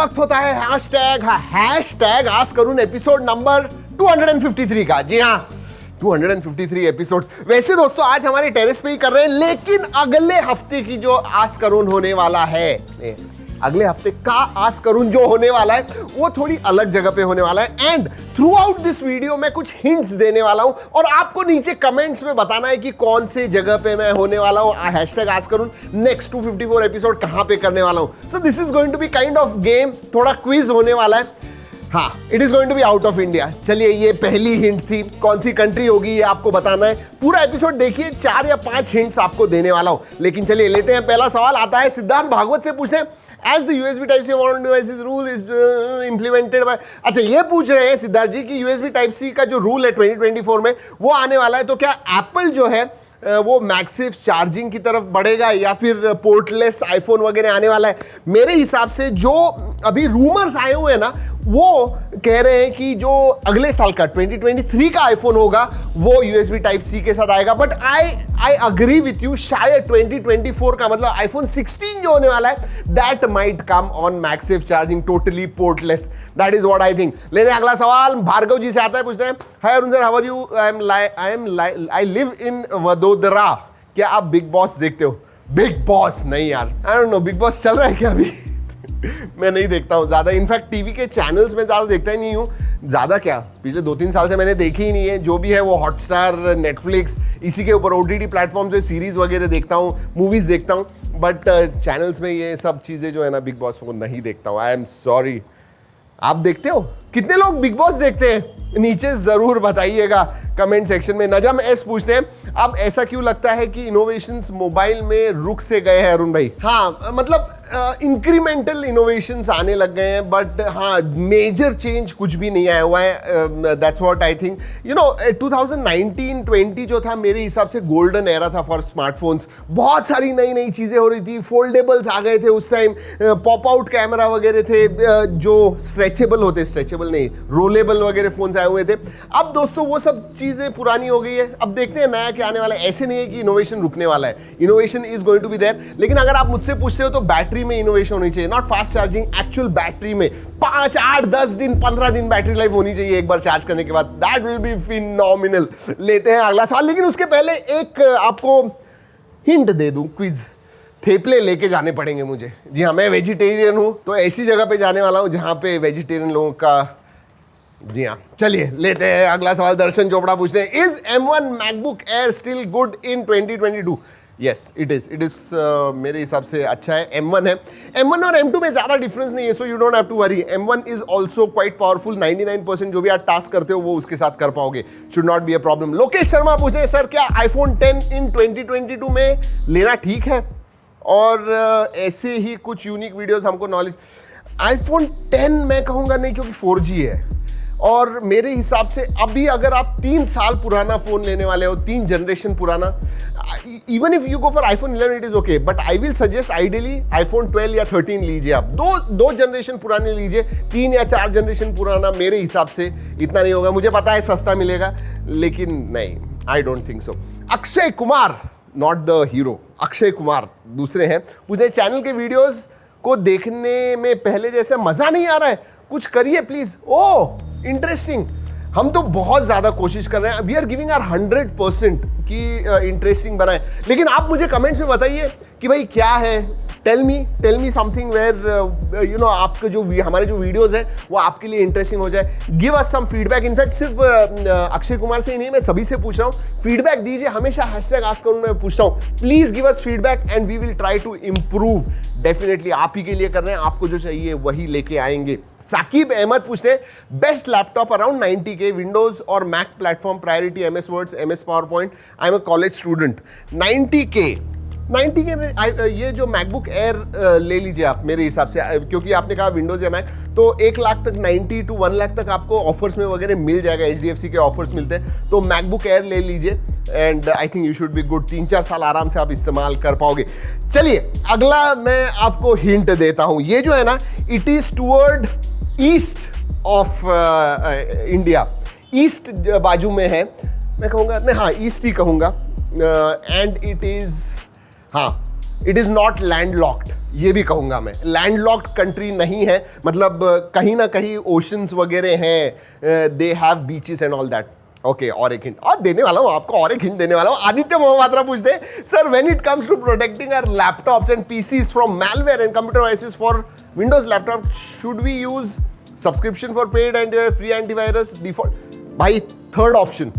वक्त होता है हैशटैग आस्क करून एपिसोड नंबर 253 का। जी हाँ, 253 एपिसोड्स। वैसे दोस्तों आज हमारे टेरेस पे ही कर रहे हैं, लेकिन अगले हफ्ते की जो आस्क करून होने वाला है, अगले हफ्ते का आस्क करून जो होने वाला है वो थोड़ी अलग जगह पे होने वाला है। And through out this video मैं कुछ हिंट्स देने वाला हूं और आपको नीचे कमेंट्स में बताना है कि कौन से जगह पे मैं होने वाला हूं। Hashtag ask Karun next 254 episode कहां पे करने वाला हूं। So this is going to be kind of game, थोड़ा क्विज होने वाला है। हाँ, it is going to be out of India. चलिए, ये पहली हिंट थी, कौन सी कंट्री होगी ये आपको बताना है। पूरा एपिसोड देखिए, 4 या 5 हिंट्स आपको देने वाला हूं। लेकिन चलिए लेते हैं, पहला सवाल आता है सिद्धार्थ भागवत से, पूछते हैं As the USB Type-C modern devices rule is implemented by, अच्छा ये पूछ रहे हैं सिद्धार्थ जी कि USB Type-C का जो रूल है 2024 में वो आने वाला है, तो क्या एप्पल जो है वो मैगसेफ चार्जिंग की तरफ बढ़ेगा या फिर पोर्टलेस आईफोन वगैरह आने वाला है। मेरे हिसाब से जो अभी रूमर्स आए हुए हैं ना, वो कह रहे हैं कि जो अगले साल का 2023 का आईफोन होगा वो USB Type-C के साथ आएगा। But I agree with you, शायद 2024 का मतलब आईफोन 16 जो होने वाला है that might come on MagSafe charging, totally portless. That is what I think. लेते हैं अगला सवाल, भार्गव जी से आता है, पूछते हैं hi Arun sir, how are you? I live in Vadodara. क्या आप बिग बॉस देखते हो? बिग बॉस नहीं यार, I don't know, big boss चल रहा है क्या अभी? मैं नहीं देखता हूँ ज़्यादा, इनफैक्ट टीवी के चैनल्स में ज़्यादा देखता ही नहीं हूँ। ज़्यादा क्या, पिछले 2-3 साल से मैंने देखी ही नहीं है। जो भी है वो हॉटस्टार, नेटफ्लिक्स, इसी के ऊपर OTT प्लेटफॉर्म पे सीरीज़ वगैरह देखता हूँ, मूवीज़ देखता हूँ। बट चैनल्स में ये सब चीज़ें जो है ना, बिग बॉस को नहीं देखता हूँ। I am sorry. आप देखते हो? कितने लोग बिग बॉस देखते हैं? नीचे ज़रूर बताइएगा कमेंट सेक्शन में। नजम एस पूछते हैं, अब ऐसा क्यों लगता है कि इनोवेशंस मोबाइल में रुक से गए हैं अरुण भाई? हाँ, मतलब इंक्रीमेंटल इनोवेशंस आने लग गए हैं, बट हाँ मेजर चेंज कुछ भी नहीं आया हुआ है। That's what I think. You know 2019-20 जो था मेरे हिसाब से गोल्डन एरा था फॉर स्मार्टफोन्स। बहुत सारी नई नई चीज़ें हो रही थी, फोल्डेबल्स आ गए थे उस टाइम, पॉप आउट कैमरा वगैरह थे, जो स्ट्रेचेबल होते, स्ट्रेचेबल नहीं, रोलेबल वगैरह फोन्स आए हुए थे। अब दोस्तों वो सब चीज़ें पुरानी हो गई है, अब देखते हैं नया क्या आने वाला है। ऐसे नहीं है कि इनोवेशन रुकने वाला है, innovation is going to be there. लेकिन अगर आप मुझसे पूछते हो तो बैटरी में इनोवेशन होनी चाहिए, not fast charging, actual battery में 5, 8, 10 दिन, 15 दिन बैटरी लाइफ होनी चाहिए एक बार चार्ज करने के बाद। That will be phenomenal. लेते हैं अगला सवाल, लेकिन उसके पहले एक आपको हिंट दे दूं, क्विज। थेपले लेके जाने पड़ेंगे मुझे। जी हाँ, मैं वेजिटेरियन हूं, तो ऐसी जगह पे जाने वाला हूं जहां पे वेजिटेरियन लोगों का। जी हाँ, चलिए लेते हैं अगला सवाल। दर्शन चोपड़ा पूछते हैं, is M1 MacBook Air still good in 2022? Yes, it is मेरे हिसाब से अच्छा है। M1 है, M1 और M2 में ज़्यादा डिफरेंस नहीं है, so you don't have to worry. M1 is also quite powerful, 99% जो भी आप टास्क करते हो वो उसके साथ कर पाओगे, should not be a problem. Lokesh Sharma पूछते हैं, सर क्या iPhone 10 इन 2022 में लेना ठीक है? और ऐसे ही कुछ यूनिक वीडियोस हमको नॉलेज। iPhone 10 मैं कहूँगा नहीं, क्योंकि 4G है, और मेरे हिसाब से अभी अगर आप 3 साल पुराना फ़ोन लेने वाले हो, 3 जनरेशन पुराना, even if you go for iPhone 11 it is okay, but I will suggest ideally iPhone 12 या 13 लीजिए। आप दो जनरेशन पुराने लीजिए, 3 या 4 जनरेशन पुराना मेरे हिसाब से इतना नहीं होगा। मुझे पता है सस्ता मिलेगा, लेकिन नहीं, I don't think so. Akshay Kumar, not the hero, Akshay Kumar दूसरे हैं, मुझे चैनल के वीडियोज़ को देखने में पहले जैसे मज़ा नहीं आ रहा है, कुछ करिए प्लीज़। ओह इंटरेस्टिंग, हम तो बहुत ज़्यादा कोशिश कर रहे हैं, वी आर गिविंग आवर 100% कि इंटरेस्टिंग बनाए। लेकिन आप मुझे कमेंट्स में बताइए कि भाई क्या है, tell me something where you know आपके जो हमारे जो वीडियोस हैं वो आपके लिए इंटरेस्टिंग हो जाए। Give us some feedback. In fact सिर्फ अक्षय कुमार से ही नहीं, मैं सभी से पूछ रहा हूँ, फीडबैक दीजिए। हमेशा हैशटैग आस्क करून मैं पूछता हूँ, please give us feedback and we will try to improve. Definitely आप ही के लिए कर रहे हैं, आपको जो चाहिए वही लेके आएंगे। साकिब अहमद पूछते हैं, best laptop around 90K, Windows और Mac platform, priority MS Words, MS PowerPoint, I am a college student. 90K में ये जो मैकबुक एयर ले लीजिए आप मेरे हिसाब से, क्योंकि आपने कहा विंडोज या मैक, तो 1 लाख तक, 90 to 1 लाख तक आपको ऑफर्स में वगैरह मिल जाएगा। HDFC के ऑफर्स मिलते हैं, तो मैकबुक एयर ले लीजिए and I think you should be good. 3-4 साल आराम से आप इस्तेमाल कर पाओगे। चलिए अगला मैं आपको हिंट देता हूं, ये जो है ना, it is toward east of India, east बाजू में है, मैं कहूँगा नहीं, हाँ ईस्ट ही कहूँगा। एंड इट इज, हाँ it is not land locked, ये भी कहूंगा मैं। लैंड लॉक्ड कंट्री नहीं है, मतलब कहीं ना कहीं ओशंस वगैरह हैं, they have beaches and all that. Okay, और एक हिंट और देने वाला हूं आपको, और एक हिंट देने वाला हूं। आदित्य मोहपात्रा पूछते हैं, sir when it comes to protecting our laptops and PCs from malware and computer viruses for Windows laptop, should we use subscription for paid and free antivirus? Default भाई, third option,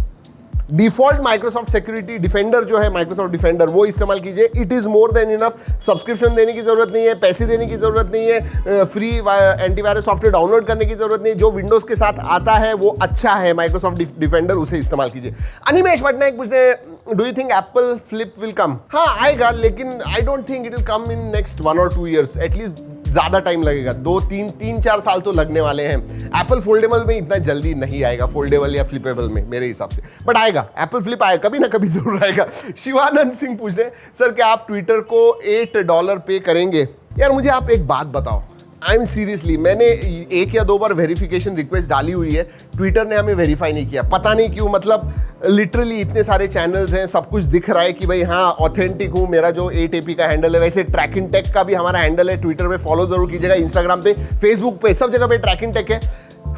default Microsoft Security Defender जो है, Microsoft Defender, वो इस्तेमाल कीजिए। It is more than enough. Subscription देने की जरूरत नहीं है, पैसे देने की जरूरत नहीं है, फ्री एंटीवायरस सॉफ्टवेयर डाउनलोड करने की जरूरत नहीं है। जो विंडोज के साथ आता है वो अच्छा है, माइक्रोसॉफ्ट डिफेंडर, उसे इस्तेमाल कीजिए। अनिमेश पटनायक पूछते हैं, do you think Apple flip will come? हाँ आएगा, लेकिन I don't think it will come in next 1 or 2 years, at least ज्यादा टाइम लगेगा, 2-3-4 साल तो लगने वाले हैं। एप्पल फोल्डेबल में इतना जल्दी नहीं आएगा, फोल्डेबल या फ्लिपेबल में मेरे हिसाब से, बट आएगा, एप्पल फ्लिप आएगा, कभी ना कभी जरूर आएगा। शिवानंद सिंह पूछ रहे हैं, सर क्या आप ट्विटर को $8 पे करेंगे? यार मुझे आप एक बात बताओ, आई एम सीरियसली, मैंने 1 या 2 बार वेरिफिकेशन रिक्वेस्ट डाली हुई है, ट्विटर ने हमें वेरीफाई नहीं किया, पता नहीं क्यों। मतलब लिटरली इतने सारे चैनल्स हैं, सब कुछ दिख रहा है कि भाई हाँ ऑथेंटिक हूँ, मेरा जो 8AP का हैंडल है, वैसे ट्रैकिंग टेक का भी हमारा हैंडल है, ट्विटर पे फॉलो जरूर कीजिएगा, इंस्टाग्राम पे, फेसबुक पे, सब जगह पे ट्रैकिंग टेक है।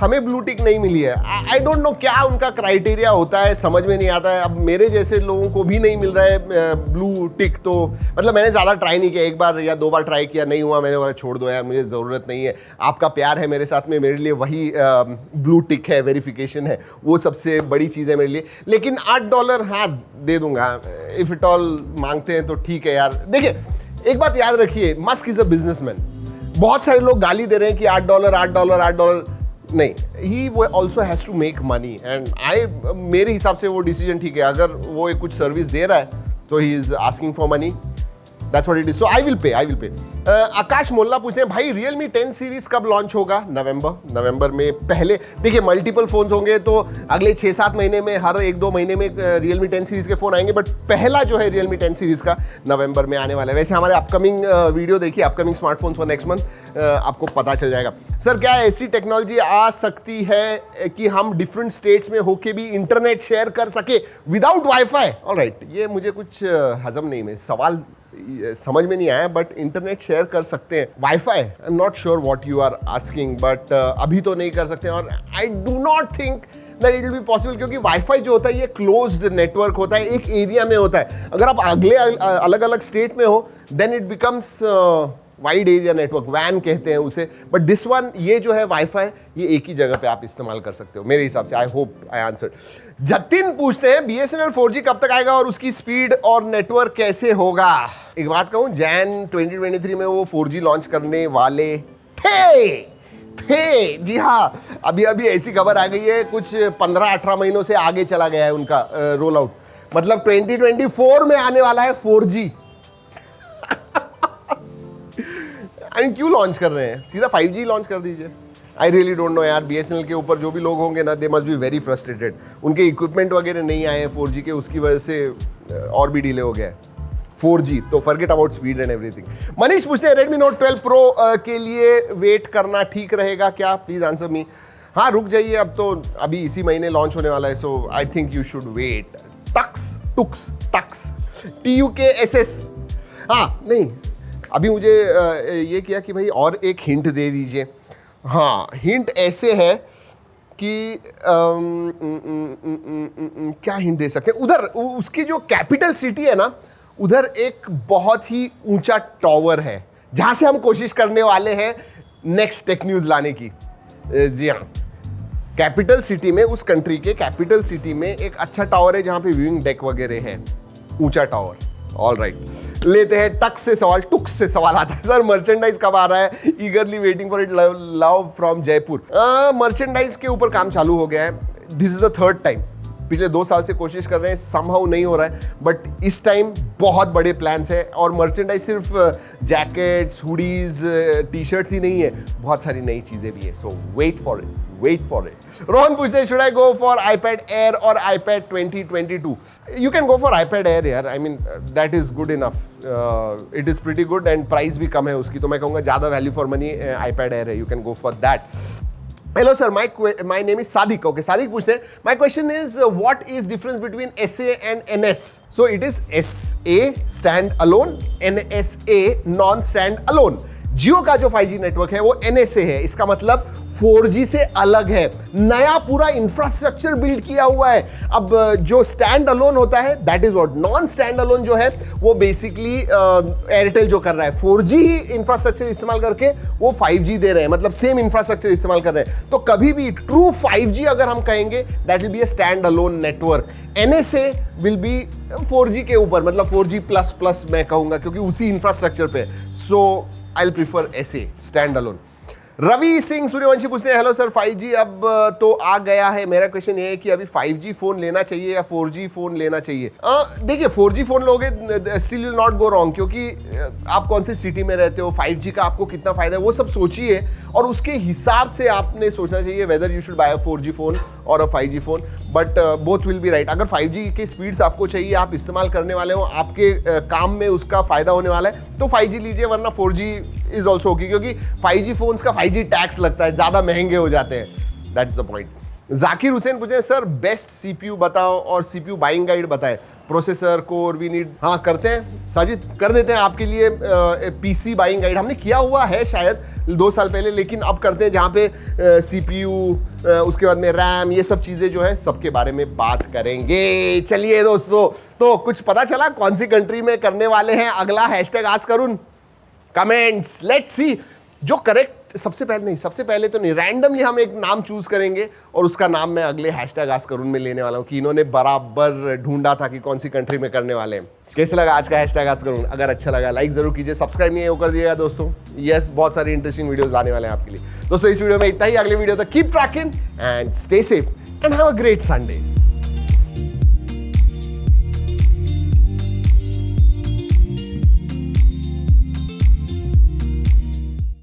हमें ब्लू टिक नहीं मिली है। आई डोंट नो क्या उनका क्राइटेरिया होता है, समझ में नहीं आता है। अब मेरे जैसे लोगों को भी नहीं मिल रहा है ब्लू टिक, तो मतलब मैंने ज़्यादा ट्राई नहीं किया, 1 बार या 2 बार ट्राई किया, नहीं हुआ, मैंने बोला छोड़ दो यार, मुझे ज़रूरत नहीं है। आपका प्यार है मेरे साथ में, मेरे लिए वही ब्लू टिक है, वेरिफिकेशन है, वो सबसे बड़ी चीज़ है मेरे लिए। लेकिन $8 हाँ दे दूंगा, इफ़ इट ऑल मांगते हैं तो ठीक है यार। देखिए एक बात याद रखिए, मस्क इज़ अ बिजनेसमैन। बहुत सारे लोग गाली दे रहे हैं कि $8 नहीं, he also has to make money, and मेरे हिसाब से वो डिसीजन ठीक है। अगर वो एक कुछ सर्विस दे रहा है तो he is asking for money, that's what it is, so I will pay. आकाश मोल्ला पूछते हैं, भाई Realme 10 सीरीज कब लॉन्च होगा? नवंबर में। पहले देखिए मल्टीपल फोन्स होंगे तो अगले 6-7 महीने में, हर 1-2 महीने में Realme 10 सीरीज के फोन आएंगे, बट पहला जो है Realme 10 सीरीज का नवंबर में आने वाला है। वैसे हमारे अपकमिंग वीडियो देखिए, upcoming smartphones for next month, आपको पता चल जाएगा। सर क्या ऐसी टेक्नोलॉजी आ सकती है कि हम डिफरेंट स्टेट्स में होके भी इंटरनेट शेयर कर सके विदाउट वाईफाई? ऑलराइट, ये मुझे कुछ हजम नहीं में, सवाल समझ में नहीं आया, बट इंटरनेट शेयर कर सकते हैं wifi. I am not sure what you are asking, but अभी तो नहीं कर सकते, और I do not think that it will be possible, क्योंकि वाईफाई जो होता है ये क्लोज्ड नेटवर्क होता है, एक एरिया में होता है। अगर आप अगले अलग अलग स्टेट में हो then it becomes wide area network, वैन कहते हैं उसे, बट दिस वन, ये जो है वाईफाई, ये एक ही जगह पे आप इस्तेमाल कर सकते हो मेरे हिसाब से। I hope I answered. Jatin पूछते हैं, BSNL 4G कब तक आएगा और उसकी स्पीड और नेटवर्क कैसे होगा? एक बात कहूं, जैन 2023 में वो 4G लॉन्च करने वाले थे। जी हाँ, अभी ऐसी खबर आ गई है, कुछ 15-18 महीनों से आगे चला गया है उनका रोल आउट, मतलब 2024 में आने वाला है 4G। क्यों लॉन्च कर रहे हैं, सीधा 5G लॉन्च कर दीजिए। आई रियली डोंट नो यार, BSNL के ऊपर जो भी लोग होंगे ना, they must be very frustrated. उनके इक्विपमेंट वगैरह नहीं आए हैं 4G के, उसकी वजह से और भी डिले हो गया है 4G, तो forget about speed and everything. Manish पूछते हैं, Redmi Note 12 Pro के लिए वेट करना ठीक रहेगा क्या? Please answer me. हाँ रुक जाइए, अब तो अभी इसी महीने लॉन्च होने वाला है, so I think you should wait. टक्स TUKSS, हाँ नहीं, अभी मुझे ये किया कि भाई और एक हिंट दे दीजिए। हाँ, हिंट ऐसे है कि क्या हिंट दे सकते हैं, उधर उसकी जो कैपिटल सिटी है ना, उधर एक बहुत ही ऊंचा टावर है, जहां से हम कोशिश करने वाले हैं नेक्स्ट टेक न्यूज लाने की। जी हाँ, कैपिटल सिटी में, उस कंट्री के कैपिटल सिटी में एक अच्छा टावर है जहां पे व्यूइंग डेक वगैरह है, ऊंचा टावर। ऑल राइट, लेते हैं टुक्स से सवाल आता है, सर मर्चेंडाइज कब आ रहा है? ईगरली waiting for it, love from Jaipur. Merchandise के ऊपर काम चालू हो गया है, this is the 3rd time. पिछले 2 साल से कोशिश कर रहे हैं, समहाउ नहीं हो रहा है, बट इस टाइम बहुत बड़े प्लान्स हैं। और मर्चेंडाइज सिर्फ जैकेट्स, हुडीज, टी-शर्ट्स ही नहीं है, बहुत सारी नई चीजें भी है, सो वेट फॉर इट। रोहन पूछते हैं, should I go for iPad Air और iPad 2022? You can go for iPad Air यार, I mean that is good enough, it is pretty good, and price भी कम है उसकी, तो मैं कहूँगा ज़्यादा value for money iPad Air है, you can go for that. Hello sir, my name is Sadiq. Okay, Sadiq पूछते हैं, my question is what is difference between SA and NS? So it is SA stand alone, NSA non stand alone. Jio का जो 5G network है वो NSA है, इसका मतलब 4G से अलग है, नया पूरा इंफ्रास्ट्रक्चर बिल्ड किया हुआ है. अब जो स्टैंड अलोन होता है that is what, non stand alone जो है वो बेसिकली एयरटेल जो कर रहा है 4G ही इंफ्रास्ट्रक्चर इस्तेमाल करके वो 5G दे रहे हैं, मतलब सेम इंफ्रास्ट्रक्चर इस्तेमाल कर रहे हैं. तो कभी भी ट्रू 5G अगर हम कहेंगे that will be a stand alone network. NSA will be 4G के ऊपर, मतलब 4G++ मैं कहूंगा क्योंकि उसी इंफ्रास्ट्रक्चर पे. सो I'll prefer SA, stand alone. Ravi Singh Suryavanshi पूछते हैं, हेलो सर 5G अब तो आ गया है, मेरा क्वेश्चन ये है कि अभी 5G फोन लेना चाहिए या 4G फोन लेना चाहिए? देखिए 4G फोन लोगे still will not go wrong, क्योंकि आप कौन सी सिटी में रहते हो, 5G का आपको कितना फायदा है वो सब सोचिए और उसके हिसाब से आपने सोचना चाहिए whether you should buy a 4G phone और अ 5G phone. But both will be right. अगर 5G के स्पीड्स आपको चाहिए, आप इस्तेमाल करने वाले हो, आपके काम में उसका फायदा होने वाला है तो 5G लीजिए, वरना 4G इज ऑल्सो ओके, क्योंकि 5G फोन्स का 5G टैक्स लगता है, ज्यादा महंगे हो जाते हैं. That's the point. Zakir Hussain पूछे, सर बेस्ट CPU बताओ और CPU बाइंग गाइड बताएं, प्रोसेसर कोर वी नीड. हाँ करते हैं साजिद, कर देते हैं आपके लिए PC बाइंग गाइड. हमने किया हुआ है शायद 2 साल पहले, लेकिन अब करते हैं जहाँ पे CPU, उसके बाद में रैम, ये सब चीज़ें जो है सबके बारे में बात करेंगे. चलिए दोस्तों, तो कुछ पता चला कौन सी कंट्री में करने वाले हैं अगला hashtag ask Karun? Comments, let's see. जो करेक्ट सबसे पहले तो नहीं, रैंडमली हम एक नाम चूज करेंगे और उसका नाम मैं अगले हैशटैग आस्क करुण में लेने वाला हूं कि इन्होंने बराबर ढूंढा था कि कौन सी कंट्री में करने वाले हैं. कैसे लगा आज का हैशटैग आस्क करुण? अगर अच्छा लगा लाइक जरूर कीजिए, सब्सक्राइब नहीं है वो कर दिएगा दोस्तों. यस, बहुत सारी इंटरेस्टिंग वीडियोस लाने वाले हैं आपके लिए दोस्तों. इस वीडियो में इतना ही. अगले वीडियो तक keep trekking and stay safe and have a great Sunday.